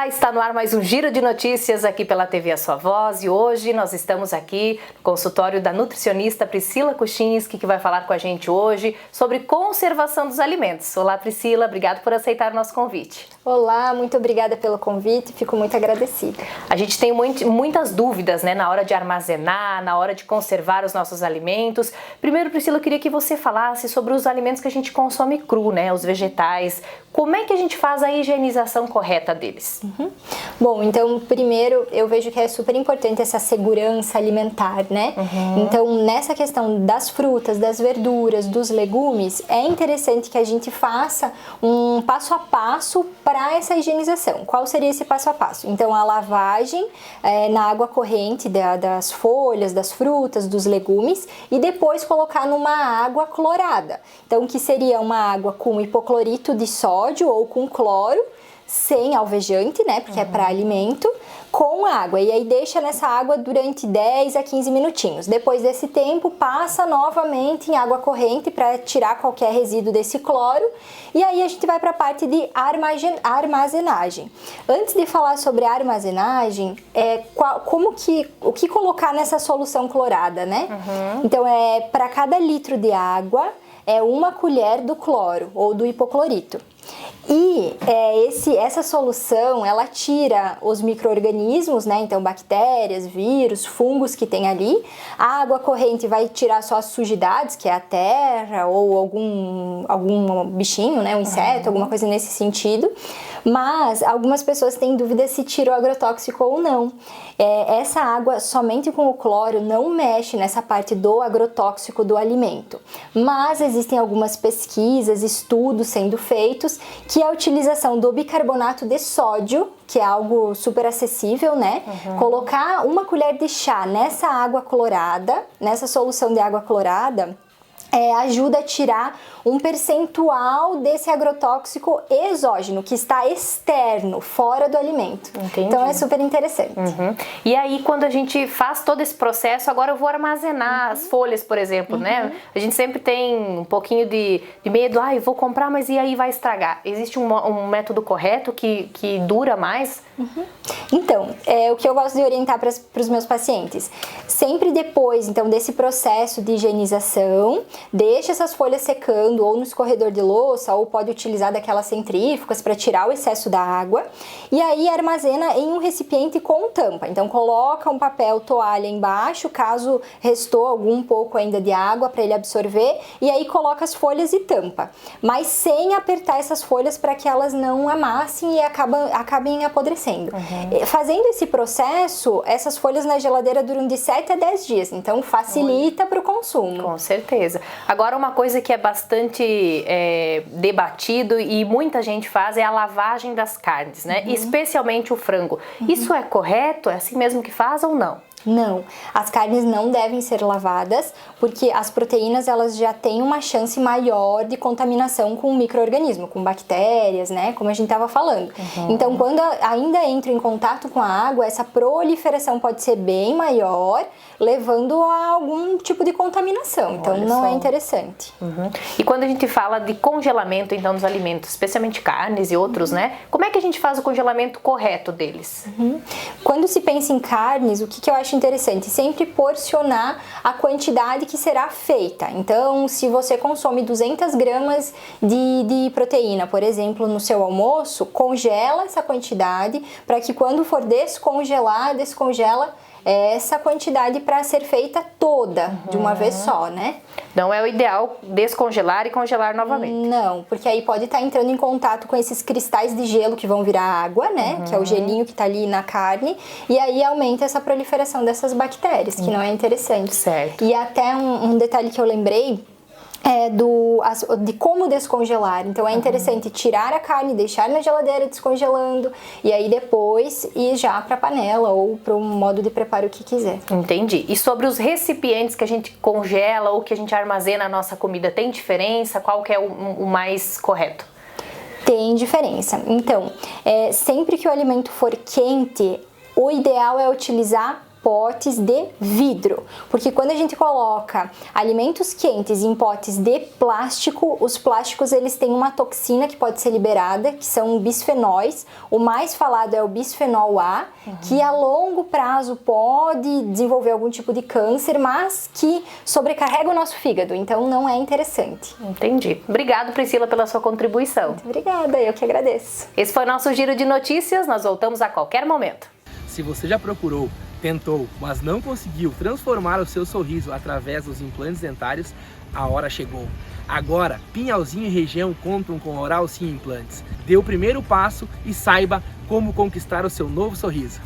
Olá, está no ar mais um Giro de Notícias aqui pela TV A Sua Voz e hoje nós estamos aqui no consultório da nutricionista Priscila Kuchinski, que vai falar com a gente hoje sobre conservação dos alimentos. Olá Priscila, obrigada por aceitar o nosso convite. Olá, muito obrigada pelo convite, fico muito agradecida. A gente tem muitas dúvidas, né, na hora de armazenar, na hora de conservar os nossos alimentos. Primeiro, Priscila, eu queria que você falasse sobre os alimentos que a gente consome cru, né, os vegetais. Como é que a gente faz a higienização correta deles? Bom, então primeiro eu vejo que é super importante essa segurança alimentar, né? Então nessa questão das frutas, das verduras, dos legumes, é interessante que a gente faça um passo a passo para essa higienização. Qual seria esse passo a passo? Então a lavagem na água corrente das folhas, das frutas, dos legumes e depois colocar numa água clorada. Então que seria uma água com hipoclorito de sódio ou com cloro, sem alvejante, né, porque é para alimento, com água. E aí deixa nessa água durante 10 a 15 minutinhos. Depois desse tempo, passa novamente em água corrente para tirar qualquer resíduo desse cloro. E aí a gente vai para a parte de armazenagem. Antes de falar sobre a armazenagem, o que colocar nessa solução clorada, né? Então, para cada litro de água, é 1 colher do cloro ou do hipoclorito. E essa solução, ela tira os micro-organismos, né? Então, bactérias, vírus, fungos que tem ali. A água corrente vai tirar só as sujidades, que é a terra ou algum bichinho, né? Um inseto, alguma coisa nesse sentido. Mas algumas pessoas têm dúvida se tira o agrotóxico ou não. Essa água, somente com o cloro, não mexe nessa parte do agrotóxico do alimento. Mas existem algumas pesquisas, estudos sendo feitos, que a utilização do bicarbonato de sódio, que é algo super acessível, né? Colocar 1 colher de chá nessa água clorada, nessa solução de água clorada, ajuda a tirar um percentual desse agrotóxico exógeno, que está externo, fora do alimento. Entendi. Então é super interessante. E aí, quando a gente faz todo esse processo, agora eu vou armazenar as folhas, por exemplo, né? A gente sempre tem um pouquinho de medo, eu vou comprar, mas e aí vai estragar? Existe um método correto que dura mais? Então, o que eu gosto de orientar para os meus pacientes, sempre depois, então, desse processo de higienização, deixa essas folhas secando ou no escorredor de louça, ou pode utilizar daquelas centrífugas para tirar o excesso da água, e aí armazena em um recipiente com tampa. Então coloca um papel toalha embaixo, caso restou algum pouco ainda de água para ele absorver, e aí coloca as folhas e tampa, mas sem apertar essas folhas para que elas não amassem e acabem apodrecendo. Fazendo esse processo, essas folhas na geladeira duram de 7 a 10 dias, então facilita para o consumo. Com certeza. Agora, uma coisa que é bastante debatido e muita gente faz é a lavagem das carnes, né? Especialmente o frango. Isso é correto? É assim mesmo que faz ou não? Não, as carnes não devem ser lavadas, porque as proteínas elas já têm uma chance maior de contaminação com micro-organismo, com bactérias, né, como a gente estava falando. Então, quando ainda entra em contato com a água, essa proliferação pode ser bem maior, levando a algum tipo de contaminação. Então, Olha não só. é interessante. E quando a gente fala de congelamento, então, dos alimentos, especialmente carnes e outros, né, como é que a gente faz o congelamento correto deles? Quando se pensa em carnes, o que eu acho interessante? Sempre porcionar a quantidade que será feita. Então, se você consome 200 gramas de proteína, por exemplo, no seu almoço, congela essa quantidade para que quando for descongela essa quantidade para ser feita toda de uma vez só, né? Não é o ideal descongelar e congelar novamente. Não, porque aí pode estar entrando em contato com esses cristais de gelo que vão virar água, né? Que é o gelinho que tá ali na carne. E aí aumenta essa proliferação dessas bactérias, que não é interessante. Certo. E até um detalhe que eu lembrei de como descongelar. Então é interessante tirar a carne, deixar na geladeira descongelando e aí depois ir já para a panela ou para o modo de preparo que quiser. Entendi. E sobre os recipientes que a gente congela ou que a gente armazena a nossa comida, tem diferença? Qual que é o mais correto? Tem diferença. Então, sempre que o alimento for quente, o ideal é utilizar potes de vidro, porque quando a gente coloca alimentos quentes em potes de plástico, os plásticos eles têm uma toxina que pode ser liberada, que são bisfenóis. O mais falado é o bisfenol A, que a longo prazo pode desenvolver algum tipo de câncer, mas que sobrecarrega o nosso fígado, então não é interessante. Entendi. Obrigado, Priscila, pela sua contribuição. Muito obrigada, eu que agradeço. Esse foi o nosso Giro de Notícias, nós voltamos a qualquer momento. Se você já procurou, tentou, mas não conseguiu transformar o seu sorriso através dos implantes dentários, a hora chegou. Agora, Pinhalzinho e região contam com Oral Sim Implantes. Dê o primeiro passo e saiba como conquistar o seu novo sorriso.